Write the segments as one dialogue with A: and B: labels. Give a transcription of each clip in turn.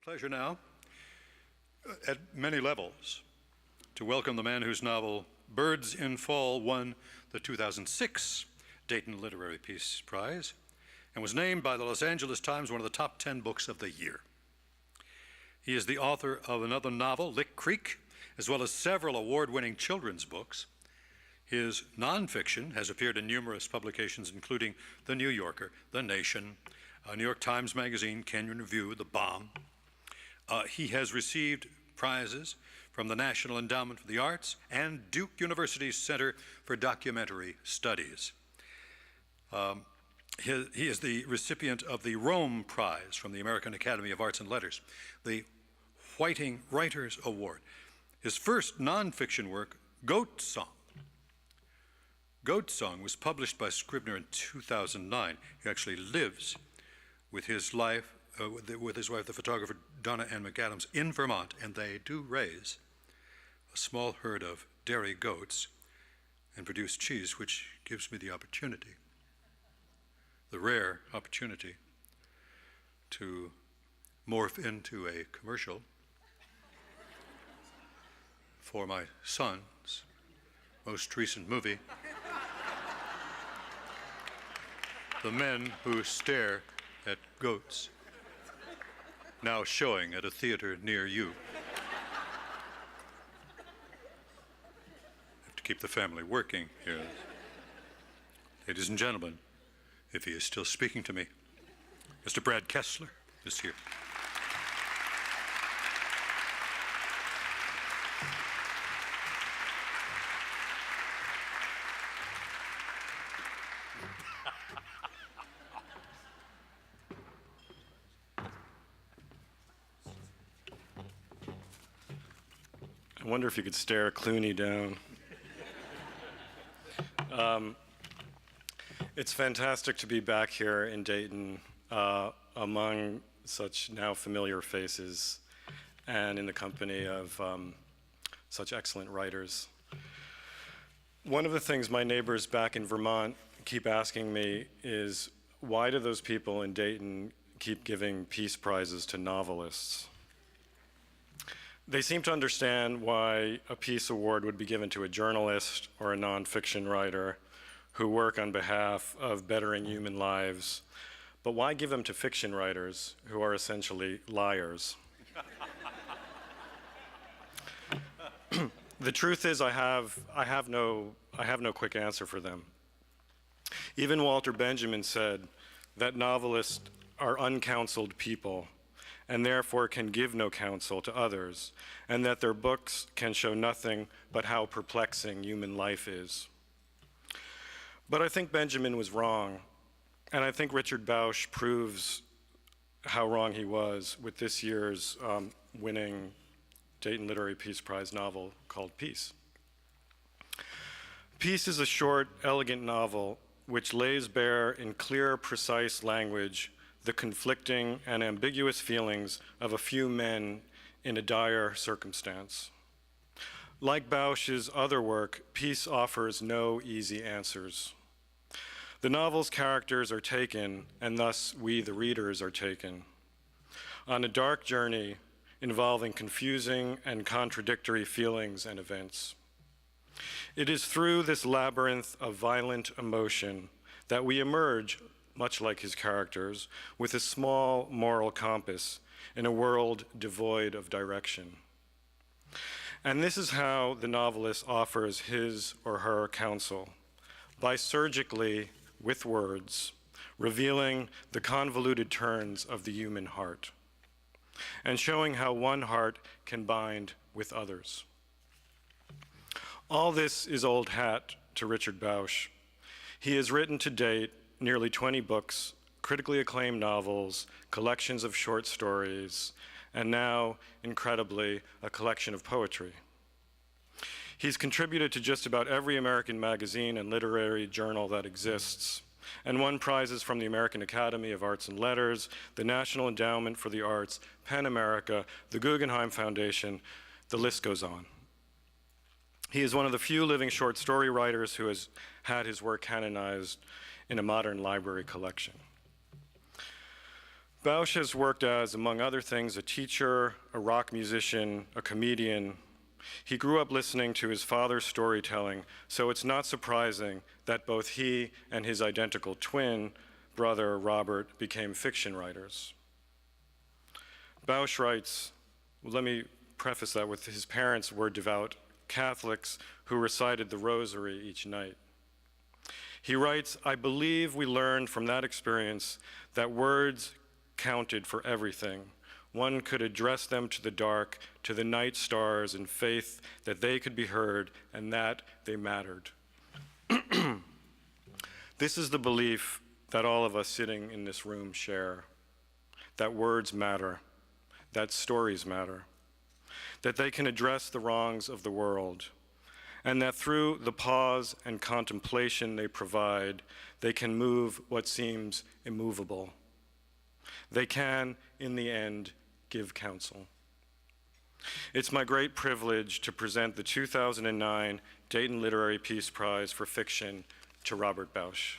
A: Pleasure now, at many levels, to welcome the man whose novel Birds in Fall won the 2006 Dayton Literary Peace Prize and was named by the Los Angeles Times one of the top 10 books of the year. He is the author of another novel, Lick Creek, as well as several award-winning children's books. His nonfiction has appeared in numerous publications, including The New Yorker, The Nation, New York Times Magazine, Kenyon Review, The Bomb. He has received prizes from the National Endowment for the Arts and Duke University's Center for Documentary Studies. He is the recipient of the Rome Prize from the American Academy of Arts and Letters, the Whiting Writers Award. His first nonfiction work, Goat Song. Goat Song was published by Scribner in 2009. He actually lives with his wife, the photographer Donna Ann McAdams, in Vermont, and they do raise a small herd of dairy goats and produce cheese, which gives me the opportunity, the rare opportunity, to morph into a commercial for my son's most recent movie, The Men Who Stare at Goats, now showing at a theater near you. Have to keep the family working here. Ladies and gentlemen, if he is still speaking to me, Mr. Brad Kessler is here.
B: I wonder if you could stare Clooney down. It's fantastic to be back here in Dayton among such now familiar faces and in the company of such excellent writers. One of the things my neighbors back in Vermont keep asking me is, why do those people in Dayton keep giving peace prizes to novelists? They seem to understand why a peace award would be given to a journalist or a nonfiction writer who work on behalf of bettering human lives, but why give them to fiction writers who are essentially liars? The truth is, I have no quick answer for them. Even Walter Benjamin said that novelists are uncounseled people, and therefore can give no counsel to others, and that their books can show nothing but how perplexing human life is. But I think Benjamin was wrong, and I think Richard Bausch proves how wrong he was with this year's winning Dayton Literary Peace Prize novel called Peace. Peace is a short, elegant novel which lays bare in clear, precise language the conflicting and ambiguous feelings of a few men in a dire circumstance. Like Bausch's other work, Peace offers no easy answers. The novel's characters are taken, and thus we, the readers, are taken, on a dark journey involving confusing and contradictory feelings and events. It is through this labyrinth of violent emotion that we emerge, much like his characters, with a small moral compass in a world devoid of direction. And this is how the novelist offers his or her counsel, by surgically, with words, revealing the convoluted turns of the human heart, and showing how one heart can bind with others. All this is old hat to Richard Bausch. He has written to date nearly 20 books, critically acclaimed novels, collections of short stories, and now, incredibly, a collection of poetry. He's contributed to just about every American magazine and literary journal that exists, and won prizes from the American Academy of Arts and Letters, the National Endowment for the Arts, PEN America, the Guggenheim Foundation, the list goes on. He is one of the few living short story writers who has had his work canonized in a modern library collection. Bausch has worked as, among other things, a teacher, a rock musician, a comedian. He grew up listening to his father's storytelling, so it's not surprising that both he and his identical twin brother, Robert, became fiction writers. Bausch writes, let me preface that with his parents were devout Catholics who recited the rosary each night. He writes, I believe we learned from that experience that words counted for everything. One could address them to the dark, to the night stars, in faith that they could be heard and that they mattered. This is the belief that all of us sitting in this room share, that words matter, that stories matter, that they can address the wrongs of the world, and that through the pause and contemplation they provide, they can move what seems immovable. They can, in the end, give counsel. It's my great privilege to present the 2009 Dayton Literary Peace Prize for Fiction to Robert Bausch.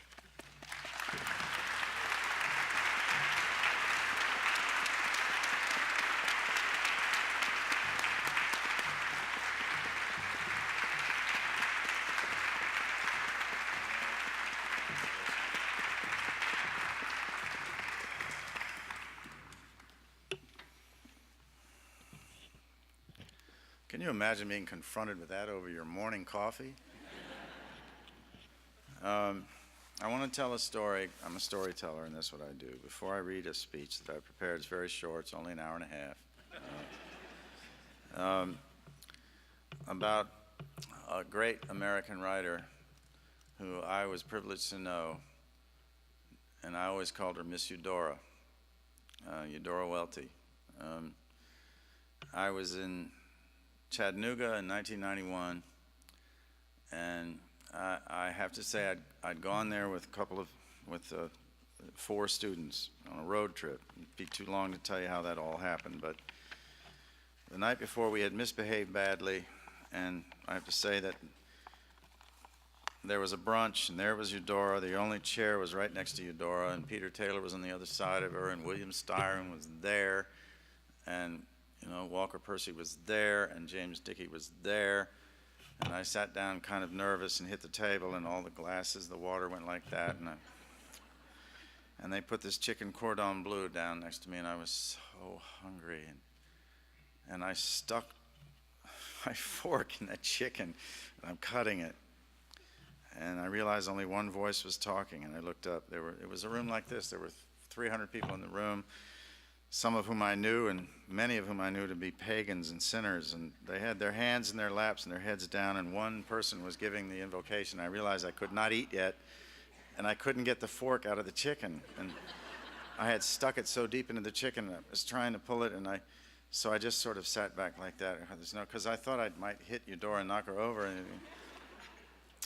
C: Can you imagine being confronted with that over your morning coffee? I want to tell a story. I'm a storyteller, and that's what I do. Before I read a speech that I prepared, it's very short, it's only an hour and a half, about a great American writer who I was privileged to know, and I always called her Miss Eudora, Eudora Welty. I was in Chattanooga in 1991, and I have to say I'd gone there with four students on a road trip. It'd be too long to tell you how that all happened, but the night before we had misbehaved badly, and I have to say that there was a brunch, and there was Eudora. The only chair was right next to Eudora, and Peter Taylor was on the other side of her, and William Styron was there, and Walker Percy was there, and James Dickey was there, and I sat down kind of nervous and hit the table, and all the glasses, the water went like that, and they put this chicken cordon bleu down next to me, and I was so hungry, and I stuck my fork in that chicken, and I'm cutting it, and I realized only one voice was talking, and I looked up. It was a room like this. There were 300 people in the room, some of whom I knew and many of whom I knew to be pagans and sinners, and they had their hands in their laps and their heads down, and one person was giving the invocation. I realized I could not eat yet, and I couldn't get the fork out of the chicken, and I had stuck it so deep into the chicken, I was trying to pull it, so I just sort of sat back like that, because I thought I might hit Eudora and knock her over,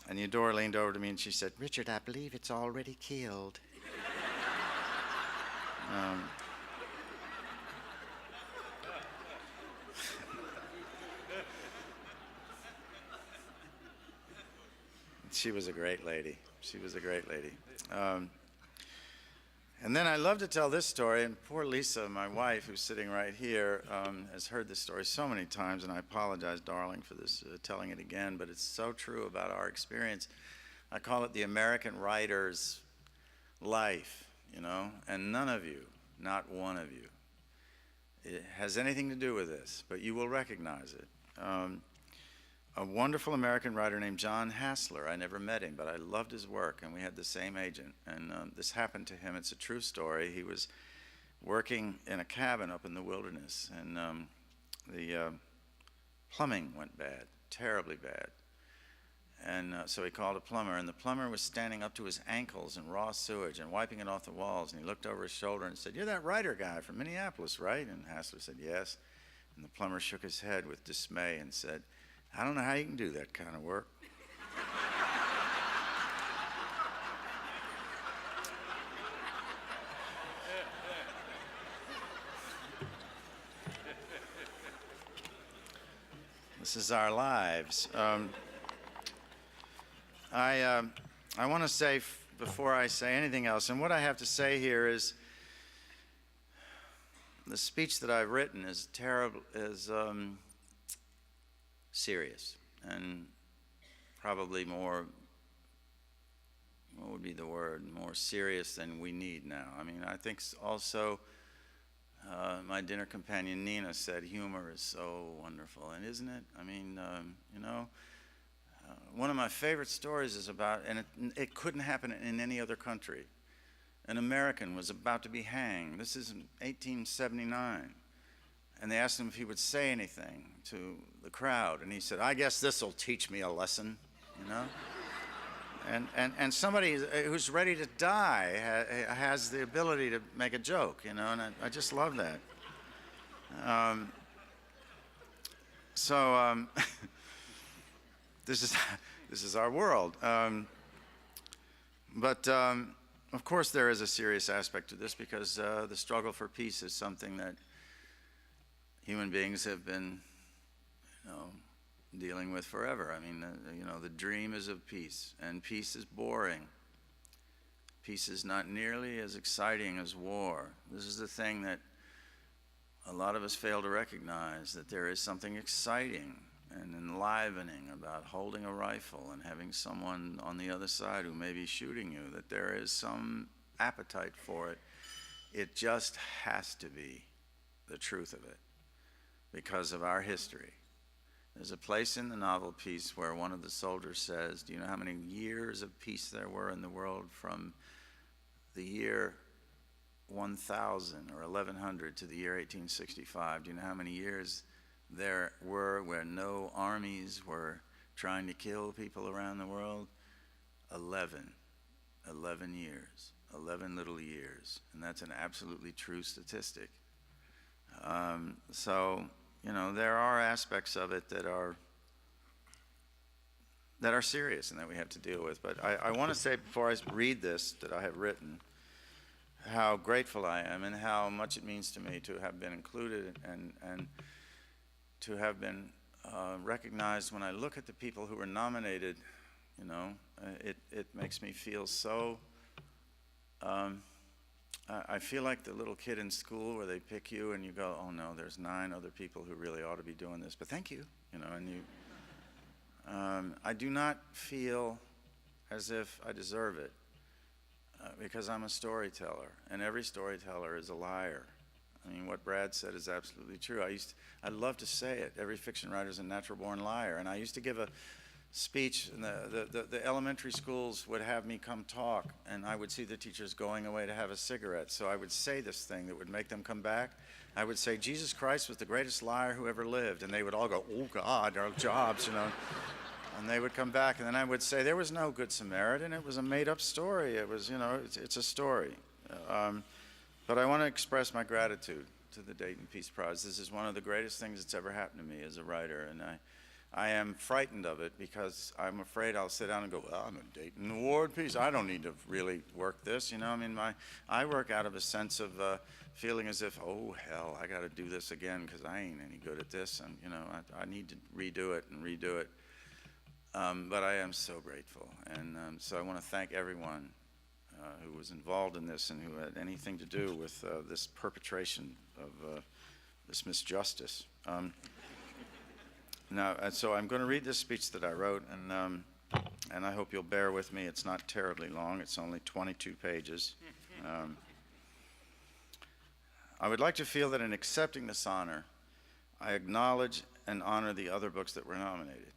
C: and Eudora leaned over to me and she said, "Richard, I believe it's already killed." She was a great lady. She was a great lady. And then I love to tell this story, and poor Lisa, my wife, who's sitting right here, has heard this story so many times, and I apologize, darling, for this, telling it again, but it's so true about our experience. I call it the American writer's life, and none of you, not one of you, it has anything to do with this, but you will recognize it. A wonderful American writer named John Hassler. I never met him, but I loved his work, and we had the same agent. And this happened to him. It's a true story. He was working in a cabin up in the wilderness, and the plumbing went bad, terribly bad. And so he called a plumber, and the plumber was standing up to his ankles in raw sewage and wiping it off the walls. And he looked over his shoulder and said, "You're that writer guy from Minneapolis, right?" And Hassler said, "Yes." And the plumber shook his head with dismay and said, "I don't know how you can do that kind of work." This is our lives. I want to say, before I say anything else, and what I have to say here is, the speech that I've written is serious, and probably more, what would be the word, more serious than we need now. I mean, I think also my dinner companion Nina said humor is so wonderful, and isn't it? I mean, you know, one of my favorite stories is about, and it couldn't happen in any other country. An American was about to be hanged. This is in 1879. And they asked him if he would say anything to the crowd. And he said, I guess this will teach me a lesson, you know? and somebody who's ready to die has the ability to make a joke, you know? And I just love that. This is our world. But of course there is a serious aspect to this, because the struggle for peace is something that human beings have been, you know, dealing with forever. I mean, you know, the dream is of peace, and peace is boring. Peace is not nearly as exciting as war. This is the thing that a lot of us fail to recognize, that there is something exciting and enlivening about holding a rifle and having someone on the other side who may be shooting you, that there is some appetite for it. It just has to be the truth of it because of our history. There's a place in the novel piece where one of the soldiers says, do you know how many years of peace there were in the world from the year 1000 or 1100 to the year 1865? Do you know how many years there were where no armies were trying to kill people around the world? 11 years, 11 little years, and that's an absolutely true statistic. So, you know, there are aspects of it that are serious and that we have to deal with. But I want to say, before I read this that I have written, how grateful I am and how much it means to me to have been included and to have been recognized. When I look at the people who were nominated, you know, it makes me feel so, I feel like the little kid in school where they pick you and you go, oh no, there's 9 other people who really ought to be doing this, but thank you, you know, and you, I do not feel as if I deserve it because I'm a storyteller, and every storyteller is a liar. I mean, what Brad said is absolutely true. I'd love to say it. Every fiction writer is a natural-born liar. And I used to give a speech, and the elementary schools would have me come talk, and I would see the teachers going away to have a cigarette. So I would say this thing that would make them come back. I would say, Jesus Christ was the greatest liar who ever lived. And they would all go, oh, God, our jobs, you know. And they would come back, and then I would say, there was no Good Samaritan. It was a made-up story. It was, you know, it's a story. But I want to express my gratitude to the Dayton Peace Prize. This is one of the greatest things that's ever happened to me as a writer, and I am frightened of it because I'm afraid I'll sit down and go, well, I'm a Dayton Award Peace. I don't need to really work this, you know. I mean, I work out of a sense of feeling as if, oh, hell, I got to do this again because I ain't any good at this, and, you know, I need to redo it and redo it. But I am so grateful, and so I want to thank everyone who was involved in this and who had anything to do with this perpetration of this misjustice. Now, so I'm going to read this speech that I wrote, and I hope you'll bear with me. It's not terribly long. It's only 22 pages. I would like to feel that in accepting this honor, I acknowledge and honor the other books that were nominated,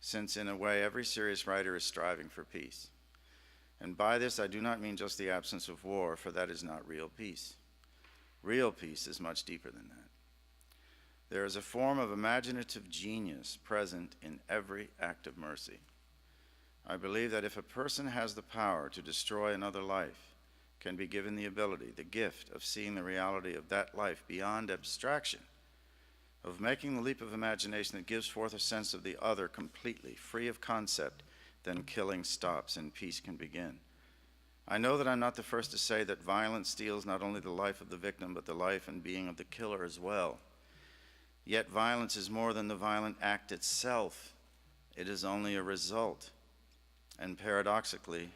C: since in a way every serious writer is striving for peace. And by this I do not mean just the absence of war, for that is not real peace. Real peace is much deeper than that. There is a form of imaginative genius present in every act of mercy. I believe that if a person has the power to destroy another life, can be given the ability, the gift of seeing the reality of that life beyond abstraction, of making the leap of imagination that gives forth a sense of the other completely, free of concept, then killing stops and peace can begin. I know that I'm not the first to say that violence steals not only the life of the victim, but the life and being of the killer as well. Yet violence is more than the violent act itself. It is only a result. And paradoxically,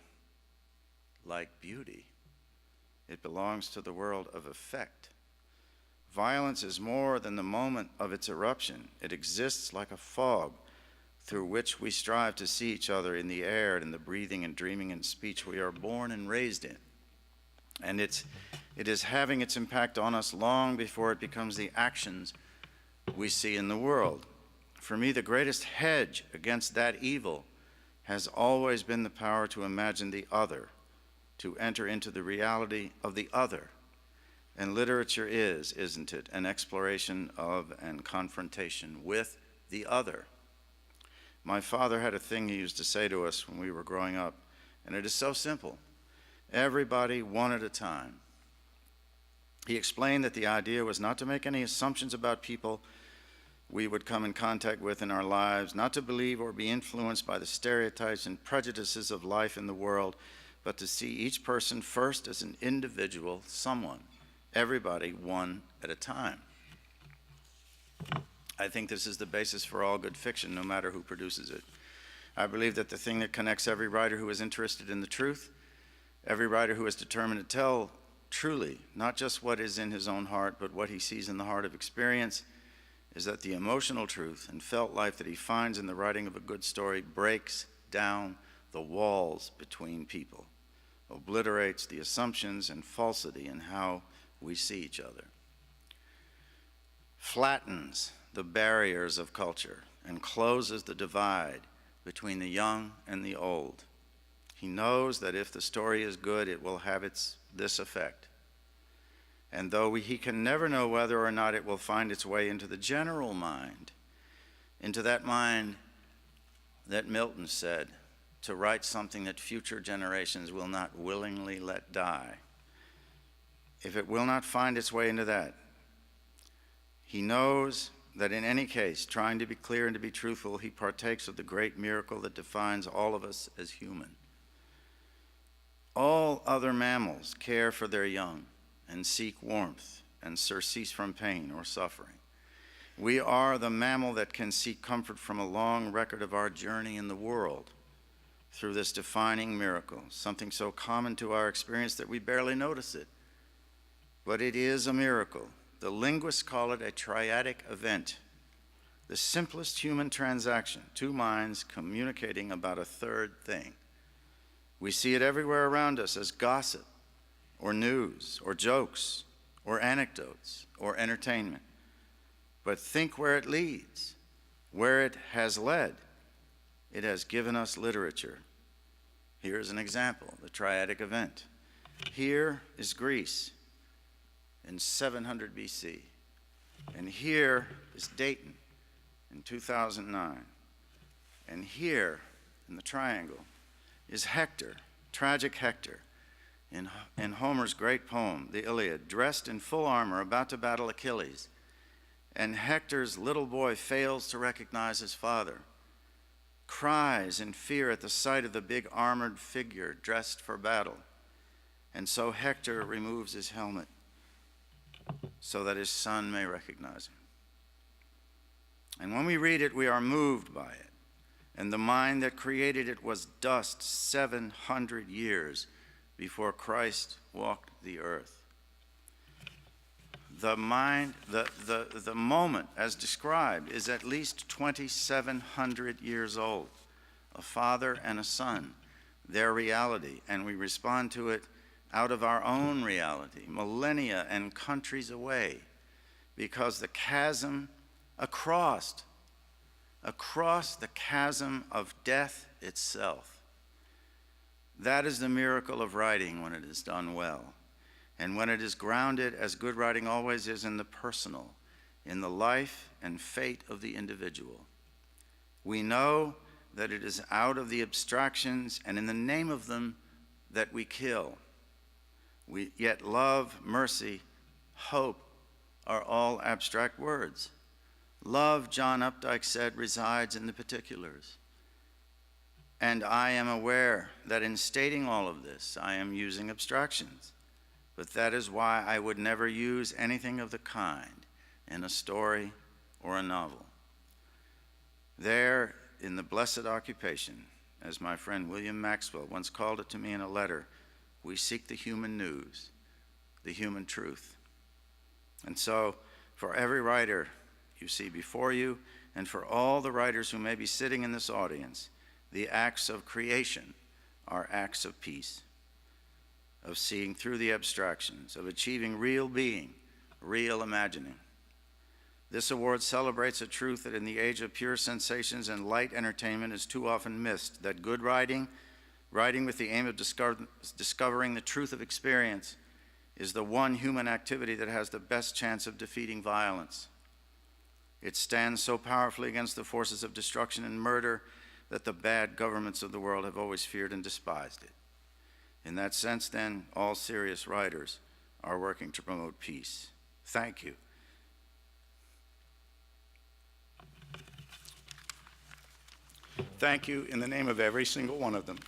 C: like beauty, it belongs to the world of effect. Violence is more than the moment of its eruption. It exists like a fog through which we strive to see each other in the air, in the breathing and dreaming and speech we are born and raised in. And it is having its impact on us long before it becomes the actions we see in the world. For me, the greatest hedge against that evil has always been the power to imagine the other, to enter into the reality of the other. And literature is, isn't it, an exploration of and confrontation with the other. My father had a thing he used to say to us when we were growing up, and it is so simple. Everybody one at a time. He explained that the idea was not to make any assumptions about people we would come in contact with in our lives, not to believe or be influenced by the stereotypes and prejudices of life in the world, but to see each person first as an individual, someone, everybody one at a time. I think this is the basis for all good fiction, no matter who produces it. I believe that the thing that connects every writer who is interested in the truth, every writer who is determined to tell truly, not just what is in his own heart, but what he sees in the heart of experience, is that the emotional truth and felt life that he finds in the writing of a good story breaks down the walls between people, obliterates the assumptions and falsity in how we see each other, flattens the barriers of culture, and closes the divide between the young and the old. He knows that if the story is good, it will have this effect. And though he can never know whether or not it will find its way into the general mind, into that mind that Milton said, to write something that future generations will not willingly let die. If it will not find its way into that, he knows that in any case, trying to be clear and to be truthful, he partakes of the great miracle that defines all of us as human. All other mammals care for their young and seek warmth and surcease from pain or suffering. We are the mammal that can seek comfort from a long record of our journey in the world through this defining miracle, something so common to our experience that we barely notice it. But it is a miracle. The linguists call it a triadic event, the simplest human transaction, two minds communicating about a third thing. We see it everywhere around us as gossip, or news, or jokes, or anecdotes, or entertainment. But think where it leads, where it has led. It has given us literature. Here's an example, the triadic event. Here is Greece in 700 BC. And here is Dayton in 2009. And here in the triangle is Hector, tragic Hector, in Homer's great poem, the Iliad, dressed in full armor, about to battle Achilles. And Hector's little boy fails to recognize his father, cries in fear at the sight of the big armored figure dressed for battle. And so Hector removes his helmet so that his son may recognize him. And when we read it, we are moved by it. And the mind that created it was dust 700 years before Christ walked the earth. The mind, the moment as described is at least 2,700 years old. A father and a son, their reality, and we respond to it out of our own reality, millennia and countries away, because the chasm across the chasm of death itself. That is the miracle of writing when it is done well, and when it is grounded, as good writing always is, in the personal, in the life and fate of the individual. We know that it is out of the abstractions and in the name of them that we kill. Yet love, mercy, hope are all abstract words. Love, John Updike said, resides in the particulars. And I am aware that in stating all of this, I am using abstractions. But that is why I would never use anything of the kind in a story or a novel. There, in the blessed occupation, as my friend William Maxwell once called it to me in a letter, we seek the human news, the human truth. And so, for every writer you see before you, and for all the writers who may be sitting in this audience, the acts of creation are acts of peace, of seeing through the abstractions, of achieving real being, real imagining. This award celebrates a truth that in the age of pure sensations and light entertainment is too often missed, that good writing, writing with the aim of discovering the truth of experience, is the one human activity that has the best chance of defeating violence. It stands so powerfully against the forces of destruction and murder that the bad governments of the world have always feared and despised it. In that sense, then, all serious writers are working to promote peace. Thank you. Thank you in the name of every single one of them.